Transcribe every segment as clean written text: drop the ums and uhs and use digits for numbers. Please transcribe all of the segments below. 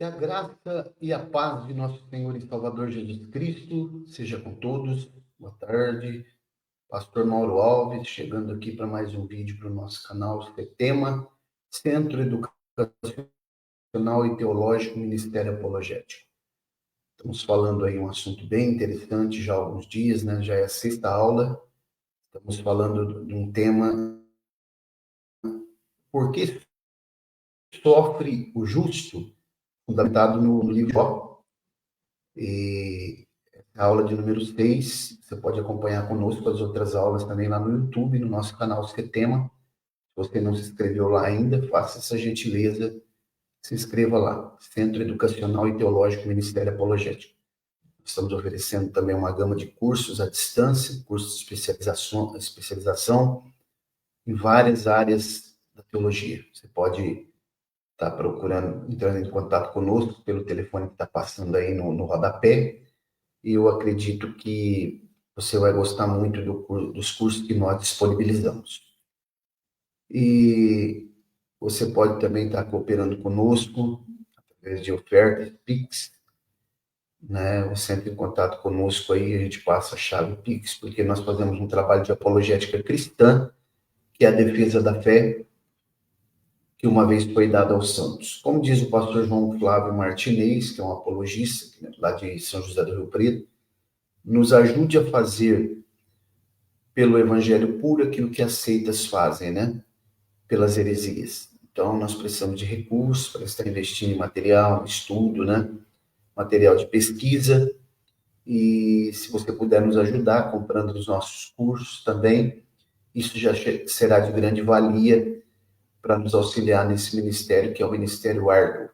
Que a graça e a paz de nosso Senhor e Salvador Jesus Cristo seja com todos. Boa tarde, Pastor Mauro Alves, chegando aqui para mais um vídeo para o nosso canal. Esse tema: Centro Educacional e Teológico Ministério Apologético. Estamos falando aí um assunto bem interessante já há alguns dias, né? Já é a sexta aula. Estamos falando de um tema: por que sofre o justo? Fundamentado no livro de Jó. E a aula de número 6, você pode acompanhar conosco as outras aulas também lá no YouTube, no nosso canal Tema. Se você não se inscreveu lá ainda, faça essa gentileza, se inscreva lá. Centro Educacional e Teológico Ministério Apologético. Estamos oferecendo também uma gama de cursos à distância, cursos de especialização em várias áreas da teologia. Você pode estar procurando, entrando em contato conosco pelo telefone que está passando aí no rodapé. E eu acredito que você vai gostar muito dos cursos que nós disponibilizamos. E você pode também estar cooperando conosco através de ofertas, Pix, né? Você entra em contato conosco aí, a gente passa a chave Pix, porque nós fazemos um trabalho de apologética cristã, que é a defesa da fé, que uma vez foi dada aos santos. Como diz o pastor João Flávio Martinez, que é um apologista lá de São José do Rio Preto, nos ajude a fazer pelo evangelho puro aquilo que as seitas fazem, né? Pelas heresias. Então, nós precisamos de recursos para estar investindo em material, estudo, né? Material de pesquisa. E se você puder nos ajudar comprando os nossos cursos também, isso já será de grande valia para nos auxiliar nesse ministério, que é o Ministério Árduo.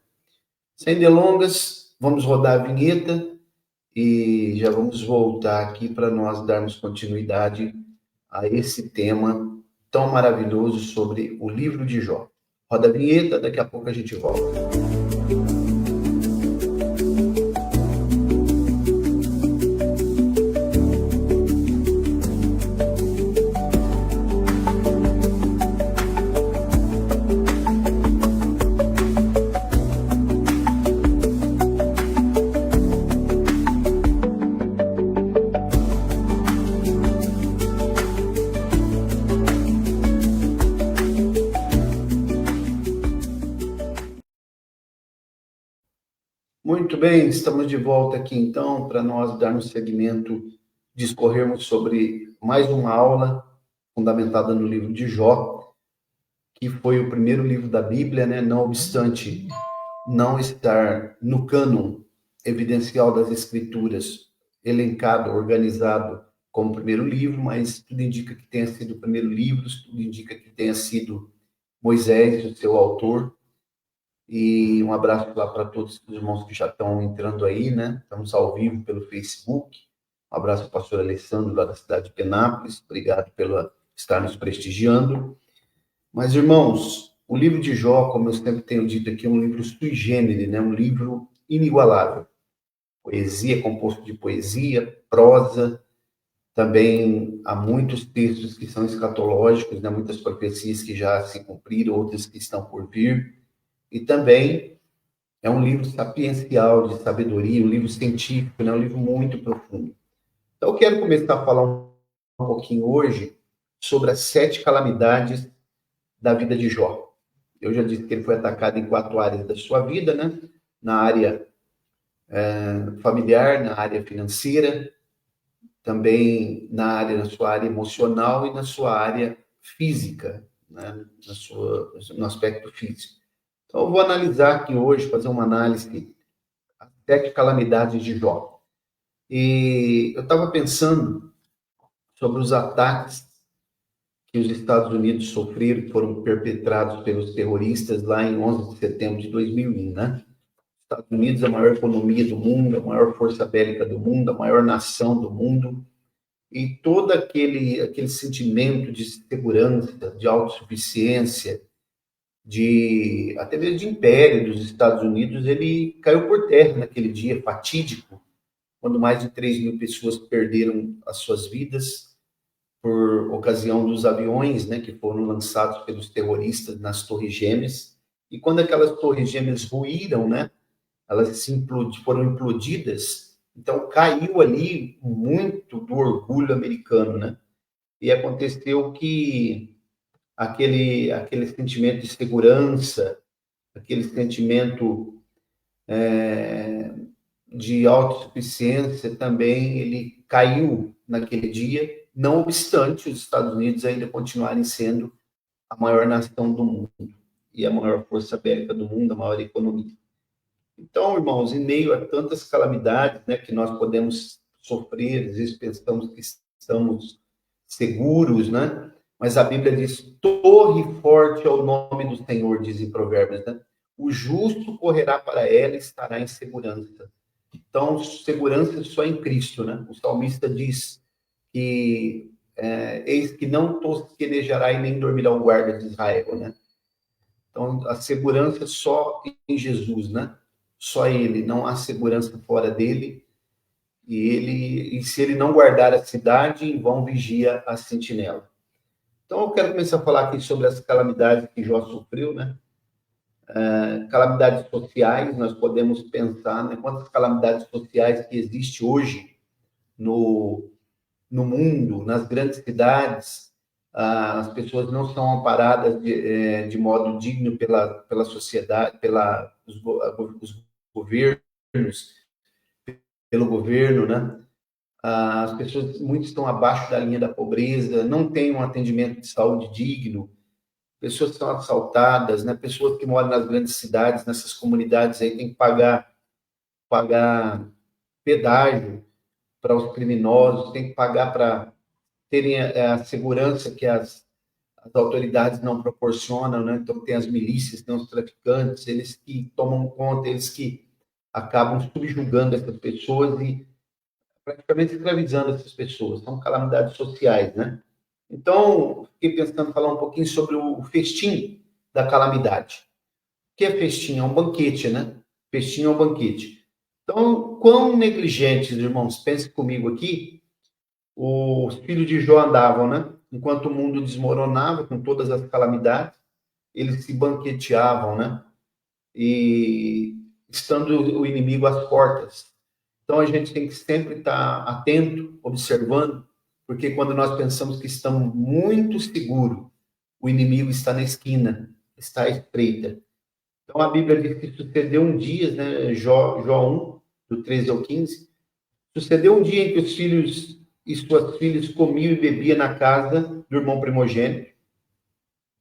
Sem delongas, vamos rodar a vinheta e já vamos voltar aqui para nós darmos continuidade a esse tema tão maravilhoso sobre o livro de Jó. Roda a vinheta, daqui a pouco a gente volta. Muito bem, estamos de volta aqui então para nós darmos seguimento, discorrermos sobre mais uma aula fundamentada no livro de Jó, que foi o primeiro livro da Bíblia, né? Não obstante não estar no cânon evidencial das Escrituras, elencado, organizado como primeiro livro, mas tudo indica que tenha sido o primeiro livro, tudo indica que tenha sido Moisés, o seu autor. E um abraço lá para todos os irmãos que já estão entrando aí, né? Estamos ao vivo pelo Facebook. Um abraço ao pastor Alessandro, lá da cidade de Penápolis. Obrigado por estar nos prestigiando. Mas, irmãos, o livro de Jó, como eu sempre tenho dito aqui, é um livro sui generis, né? Um livro inigualável. Poesia, composto de poesia, prosa. Também há muitos textos que são escatológicos, né? Muitas profecias que já se cumpriram, outras que estão por vir. E também é um livro sapiencial, de sabedoria, um livro científico, né? Um livro muito profundo. Então, eu quero começar a falar um pouquinho hoje sobre as 7 calamidades da vida de Jó. Eu já disse que ele foi atacado em 4 áreas da sua vida, né? Na área familiar, na área financeira, também na sua área emocional e na sua área física, né? No aspecto físico. Então, eu vou analisar aqui hoje, fazer uma análise das 7 calamidades de Jó. E eu estava pensando sobre os ataques que os Estados Unidos sofreram, que foram perpetrados pelos terroristas lá em 11 de setembro de 2001, né? Os Estados Unidos é a maior economia do mundo, a maior força bélica do mundo, a maior nação do mundo, e todo aquele sentimento de segurança, de autossuficiência, até mesmo de império dos Estados Unidos, ele caiu por terra naquele dia fatídico, quando mais de 3.000 pessoas perderam as suas vidas por ocasião dos aviões, né, que foram lançados pelos terroristas nas Torres Gêmeas. E quando aquelas Torres Gêmeas ruíram, né, foram implodidas, então caiu ali muito do orgulho americano, né? E aconteceu que aquele sentimento de segurança, aquele sentimento de autossuficiência também, ele caiu naquele dia, não obstante os Estados Unidos ainda continuarem sendo a maior nação do mundo e a maior força bélica do mundo, a maior economia. Então, irmãos, em meio a tantas calamidades, né, que nós podemos sofrer, às vezes pensamos que estamos seguros, né? Mas a Bíblia diz: torre forte é o nome do Senhor, diz em Provérbios, né? O justo correrá para ela e estará em segurança. Então, segurança só em Cristo, né? O salmista diz que eis que não tosquenejará e nem dormirá o guarda de Israel, né? Então, a segurança só em Jesus, né? Só ele, não há segurança fora dele. E se ele não guardar a cidade, em vão vigia a sentinela. Então, eu quero começar a falar aqui sobre as calamidades que Jó sofreu, né? Calamidades sociais, nós podemos pensar, né, quantas calamidades sociais que existe hoje no mundo, nas grandes cidades. As pessoas não são amparadas de modo digno pela sociedade, os governos, pelo governo, né? As pessoas, muitos estão abaixo da linha da pobreza, não têm um atendimento de saúde digno, pessoas são assaltadas, né? Pessoas que moram nas grandes cidades, nessas comunidades aí, têm que pagar pedágio para os criminosos, têm que pagar para terem a segurança que as autoridades não proporcionam, né? Então, tem as milícias, tem os traficantes, eles que tomam conta, eles que acabam subjugando essas pessoas e praticamente escravizando essas pessoas. São calamidades sociais, né? Então, fiquei pensando em falar um pouquinho sobre o festim da calamidade. O que é festim? É um banquete, né? Festim é um banquete. Então, quão negligentes, irmãos, pense comigo aqui, os filhos de Jó andavam, né? Enquanto o mundo desmoronava com todas as calamidades, eles se banqueteavam, né? E estando o inimigo às portas. Então a gente tem que sempre estar atento, observando, porque quando nós pensamos que estamos muito seguros, o inimigo está na esquina, está à espreita. Então a Bíblia diz que sucedeu um dia, né, Jó 1, do 13 ao 15, sucedeu um dia em que os filhos e suas filhas comiam e bebiam na casa do irmão primogênito,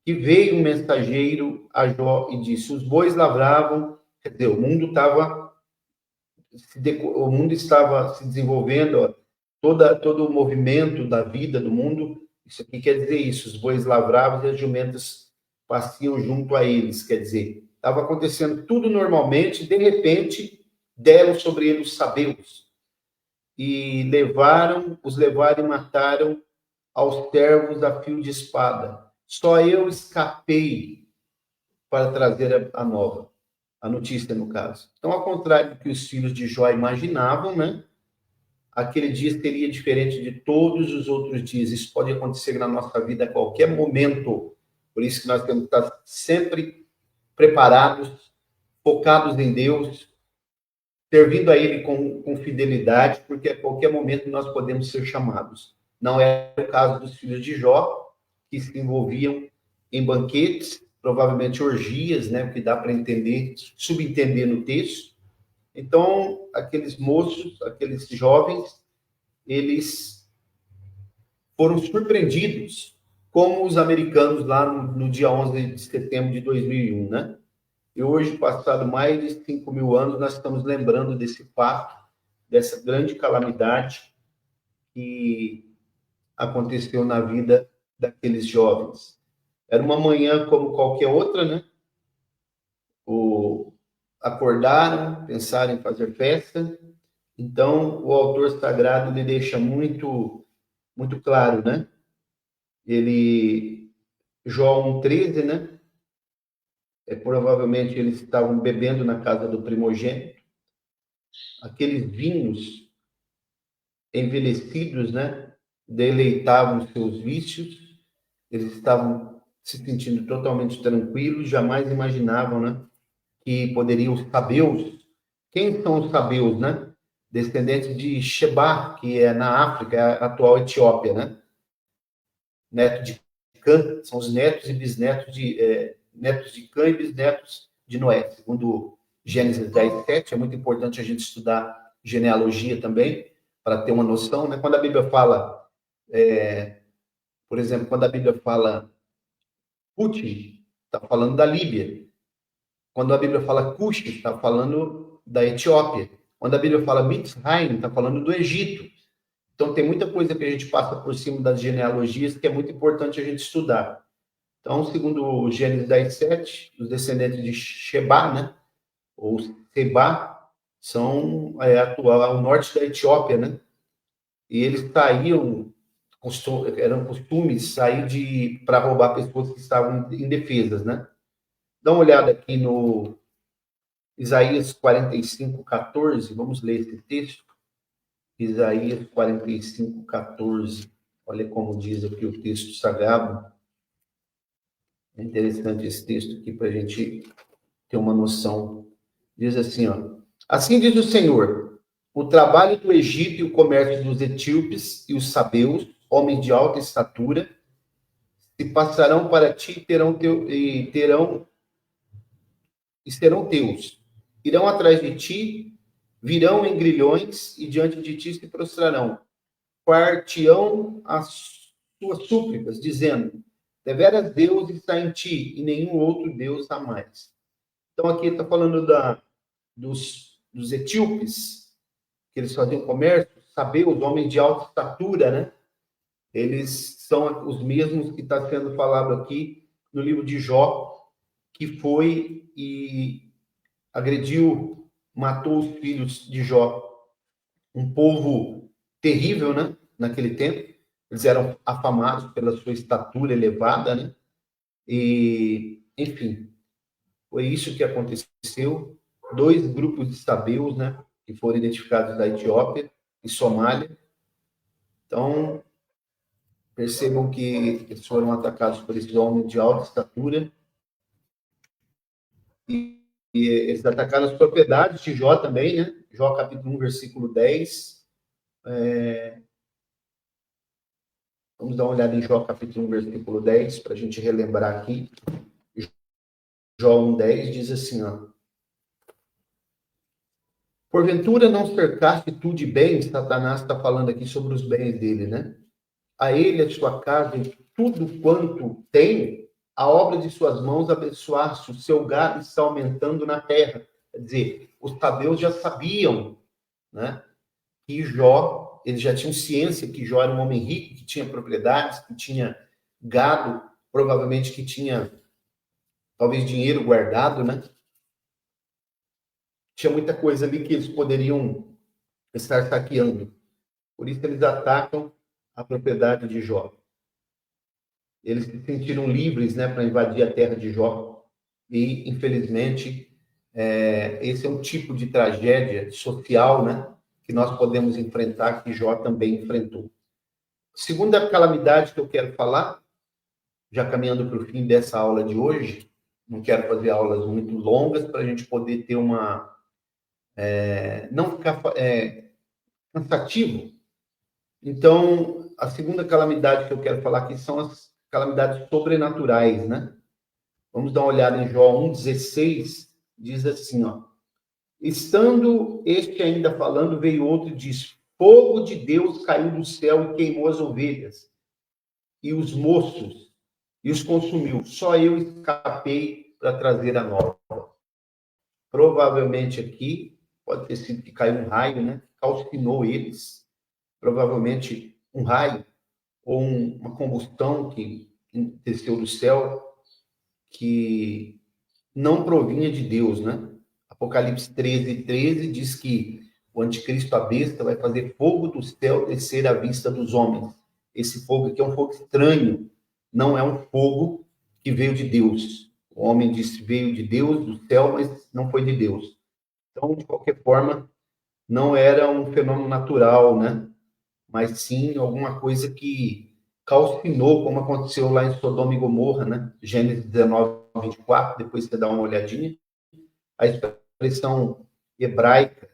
que veio um mensageiro a Jó e disse: os bois lavravam, quer dizer, o mundo estava se desenvolvendo, todo o movimento da vida do mundo. Isso aqui quer dizer isso: os bois lavravam e as jumentas passiam junto a eles. Quer dizer, estava acontecendo tudo normalmente, de repente deram sobre eles os sabeus e os levaram e mataram aos servos a fio de espada. Só eu escapei para trazer a nova, a notícia, no caso. Então, ao contrário do que os filhos de Jó imaginavam, né? Aquele dia seria diferente de todos os outros dias. Isso pode acontecer na nossa vida a qualquer momento. Por isso que nós temos que estar sempre preparados, focados em Deus, servindo a Ele com fidelidade, porque a qualquer momento nós podemos ser chamados. Não é o caso dos filhos de Jó, que se envolviam em banquetes, provavelmente orgias, né, o que dá para entender, subentender no texto. Então, aqueles moços, aqueles jovens, eles foram surpreendidos, como os americanos lá no dia 11 de setembro de 2001, né? E hoje, passado mais de 5.000 anos, nós estamos lembrando desse fato, dessa grande calamidade que aconteceu na vida daqueles jovens. Era uma manhã como qualquer outra, né? Acordaram, pensaram em fazer festa. Então, o autor sagrado ele deixa muito, muito claro, né? Jó 1,13, né? Provavelmente eles estavam bebendo na casa do primogênito. Aqueles vinhos envelhecidos, né? Deleitavam seus vícios. Eles estavam se sentindo totalmente tranquilos, jamais imaginavam, né? Que poderiam os sabeus Quem são os sabeus, né? Descendentes de Sheba, que é na África, é a atual Etiópia, né? Neto de Cã, são os netos e bisnetos netos de Cã e bisnetos de Noé, segundo Gênesis 10:7. É muito importante a gente estudar genealogia também, para ter uma noção, né? Quando a Bíblia fala, por exemplo, quando a Bíblia fala Puti, está falando da Líbia. Quando a Bíblia fala Cush, está falando da Etiópia. Quando a Bíblia fala Mitzrayim, está falando do Egito. Então, tem muita coisa que a gente passa por cima das genealogias que é muito importante a gente estudar. Então, segundo o Gênesis 10:7, os descendentes de Sheba, né, ou Seba, são atual ao norte da Etiópia, né? E eles saíam, eram costumes sair para roubar pessoas que estavam indefesas, né? Dá uma olhada aqui no Isaías 45:14, vamos ler esse texto. Isaías 45:14. Olha como diz aqui o texto sagrado. É interessante esse texto aqui para a gente ter uma noção. Diz assim, ó. Assim diz o Senhor: o trabalho do Egito e o comércio dos etíopes e os sabeus, homens de alta estatura, se passarão para ti e serão teus. Irão atrás de ti, virão em grilhões e diante de ti se prostrarão. Partirão as tuas súplicas, dizendo: deveras Deus está em ti, e nenhum outro Deus há mais. Então, aqui está falando dos etíopes, que eles faziam comércio, sabeus, homens de alta estatura, né? Eles são os mesmos que está sendo falado aqui no livro de Jó, que foi e agrediu, matou os filhos de Jó. Um povo terrível, né? Naquele tempo. Eles eram afamados pela sua estatura elevada, né? E, enfim, foi isso que aconteceu. 2 grupos de sabeus, né? Que foram identificados da Etiópia e Somália. Então, percebam que eles foram atacados por esses homens de alta estatura. E eles atacaram as propriedades de Jó também, né? Jó capítulo 1, versículo 10. Vamos dar uma olhada em Jó capítulo 1, versículo 10, para a gente relembrar aqui. Jó 1:10 diz assim, ó. Porventura não cercaste tu de bens, Satanás está falando aqui sobre os bens dele, né? A ele, a sua casa e tudo quanto tem, a obra de suas mãos abençoaste, o seu gado está aumentando na terra. Quer dizer, os sabeus já sabiam, né, que Jó, eles já tinham ciência que Jó era um homem rico, que tinha propriedades, que tinha gado, provavelmente que tinha, talvez, dinheiro guardado, né? Tinha muita coisa ali que eles poderiam estar saqueando. Por isso eles atacam a propriedade de Jó. Eles se sentiram livres, né, para invadir a terra de Jó. E, infelizmente, esse é um tipo de tragédia social, né, que nós podemos enfrentar, que Jó também enfrentou. Segunda calamidade que eu quero falar, já caminhando para o fim dessa aula de hoje, não quero fazer aulas muito longas para a gente poder ter não ficar cansativo. Então, a segunda calamidade que eu quero falar aqui são as calamidades sobrenaturais, né? Vamos dar uma olhada em Jó 1:16, diz assim, ó. Estando este ainda falando, veio outro e disse: fogo de Deus caiu do céu e queimou as ovelhas e os moços e os consumiu. Só eu escapei para trazer a nova. Provavelmente aqui pode ter sido que caiu um raio, né? Calcinou eles. Provavelmente um raio ou uma combustão que desceu do céu que não provinha de Deus, né? Apocalipse 13:13 diz que o anticristo, a besta, vai fazer fogo do céu descer à vista dos homens. Esse fogo aqui é um fogo estranho, não é um fogo que veio de Deus. O homem disse veio de Deus, do céu, mas não foi de Deus. Então, de qualquer forma, não era um fenômeno natural, né? Mas sim alguma coisa que calcinou, como aconteceu lá em Sodoma e Gomorra, né? Gênesis 19:24, depois você dá uma olhadinha. A expressão hebraica,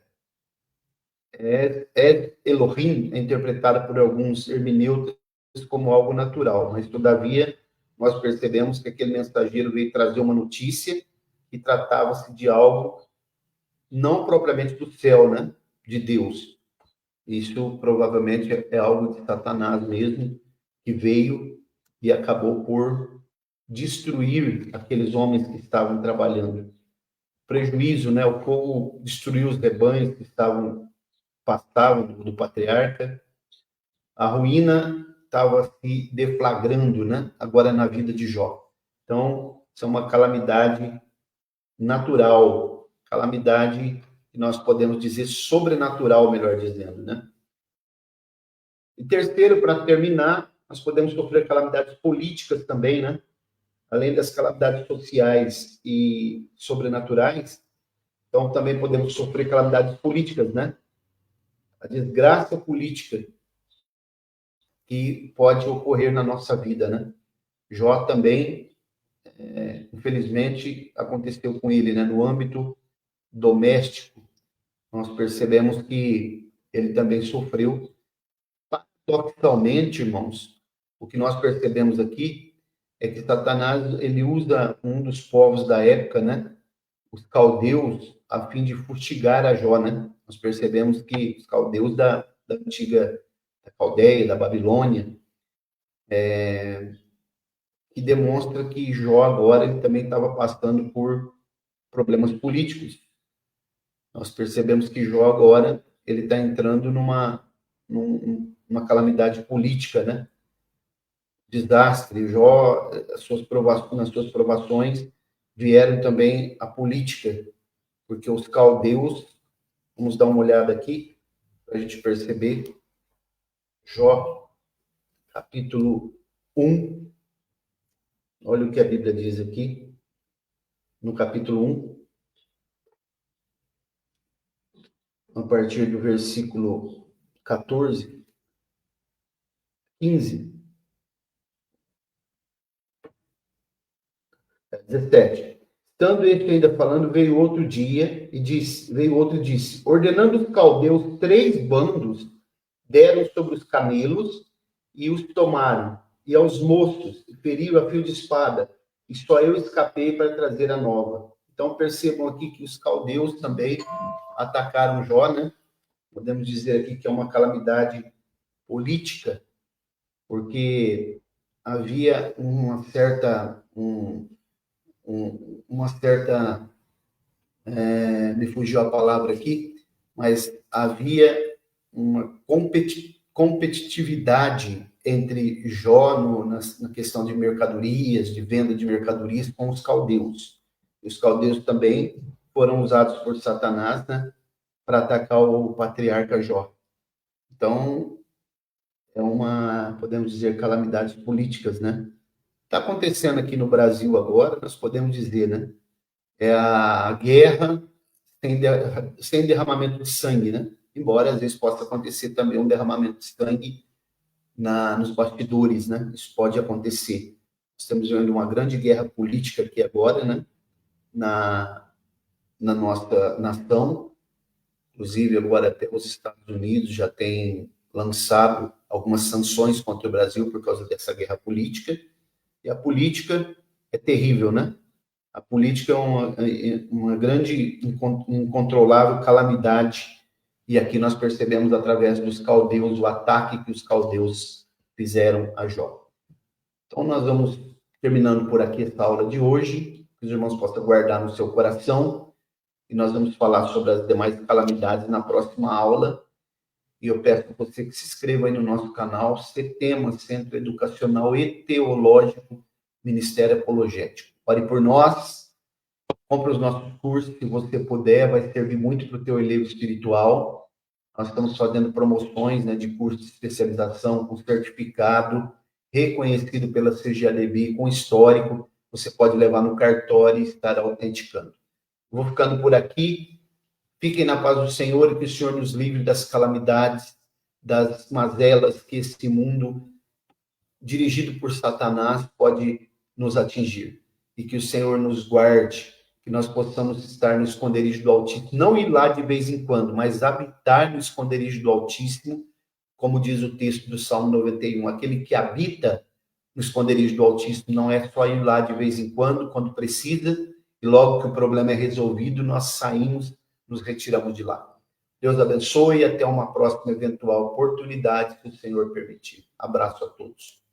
Elohim é interpretada por alguns hermeneutas como algo natural, mas, todavia, nós percebemos que aquele mensageiro veio trazer uma notícia que tratava-se de algo não propriamente do céu, né? De Deus. Isso provavelmente é algo de Satanás mesmo, que veio e acabou por destruir aqueles homens que estavam trabalhando. Prejuízo, né? O fogo destruiu os rebanhos que pastavam do patriarca. A ruína estava se deflagrando, né? Agora na vida de Jó. Então, isso é uma calamidade natural, calamidade que nós podemos dizer sobrenatural, melhor dizendo, né? E terceiro, para terminar, nós podemos sofrer calamidades políticas também, né? Além das calamidades sociais e sobrenaturais, então também podemos sofrer calamidades políticas, né? A desgraça política que pode ocorrer na nossa vida, né? Jó também, infelizmente, aconteceu com ele, né? No âmbito doméstico, nós percebemos que ele também sofreu. Paradoxalmente, irmãos, o que nós percebemos aqui é que Satanás, ele usa um dos povos da época, né? Os caldeus, a fim de fustigar a Jó, né? Nós percebemos que os caldeus da antiga da Caldeia, da Babilônia, que demonstra que Jó agora ele também estava passando por problemas políticos. Nós percebemos que Jó agora ele está entrando numa calamidade política, né? Desastre. Jó, nas suas provações vieram também a política, porque os caldeus, vamos dar uma olhada aqui para a gente perceber. Jó, capítulo 1. Olha o que a Bíblia diz aqui, no capítulo 1, a partir do versículo 14, 15, 17. Estando este ainda falando, veio outro e disse, ordenando os caldeus 3 bandos, deram sobre os camelos e os tomaram, e aos moços, e feriram a fio de espada, e só eu escapei para trazer a nova. Então, percebam aqui que os caldeus também atacaram Jó, né? Podemos dizer aqui que é uma calamidade política, porque havia uma certa, me fugiu a palavra aqui, mas havia uma competitividade entre Jó na questão de mercadorias, de venda de mercadorias com os caldeus. E os caldeus também foram usados por Satanás, né, para atacar o patriarca Jó. Então, podemos dizer, calamidades políticas, né? Está acontecendo aqui no Brasil agora, nós podemos dizer, né? É a guerra sem derramamento de sangue, né? Embora às vezes possa acontecer também um derramamento de sangue nos bastidores, né? Isso pode acontecer. Estamos vendo uma grande guerra política aqui agora, né? Na nossa nação, inclusive agora até os Estados Unidos já têm lançado algumas sanções contra o Brasil por causa dessa guerra política. E a política é terrível, né? A política é uma grande, incontrolável calamidade. E aqui nós percebemos, através dos caldeus, o ataque que os caldeus fizeram a Jó. Então, nós vamos terminando por aqui essa aula de hoje, que os irmãos possam guardar no seu coração, e nós vamos falar sobre as demais calamidades na próxima aula. E eu peço a você que se inscreva aí no nosso canal, CETEMA, Centro Educacional e Teológico, Ministério Apologético. Ore por nós, compre os nossos cursos, se você puder, vai servir muito para o teu elevo espiritual. Nós estamos fazendo promoções, né, de curso de especialização com certificado, reconhecido pela CGADB, com histórico. Você pode levar no cartório e estar autenticando. Vou ficando por aqui. Fiquem na paz do Senhor e que o Senhor nos livre das calamidades, das mazelas que esse mundo, dirigido por Satanás, pode nos atingir. E que o Senhor nos guarde, que nós possamos estar no esconderijo do Altíssimo, não ir lá de vez em quando, mas habitar no esconderijo do Altíssimo, como diz o texto do Salmo 91, aquele que habita no esconderijo do Altíssimo não é só ir lá de vez em quando precisa, e logo que o problema é resolvido, nós saímos, nos retiramos de lá. Deus abençoe e até uma próxima eventual oportunidade, se o Senhor permitir. Abraço a todos.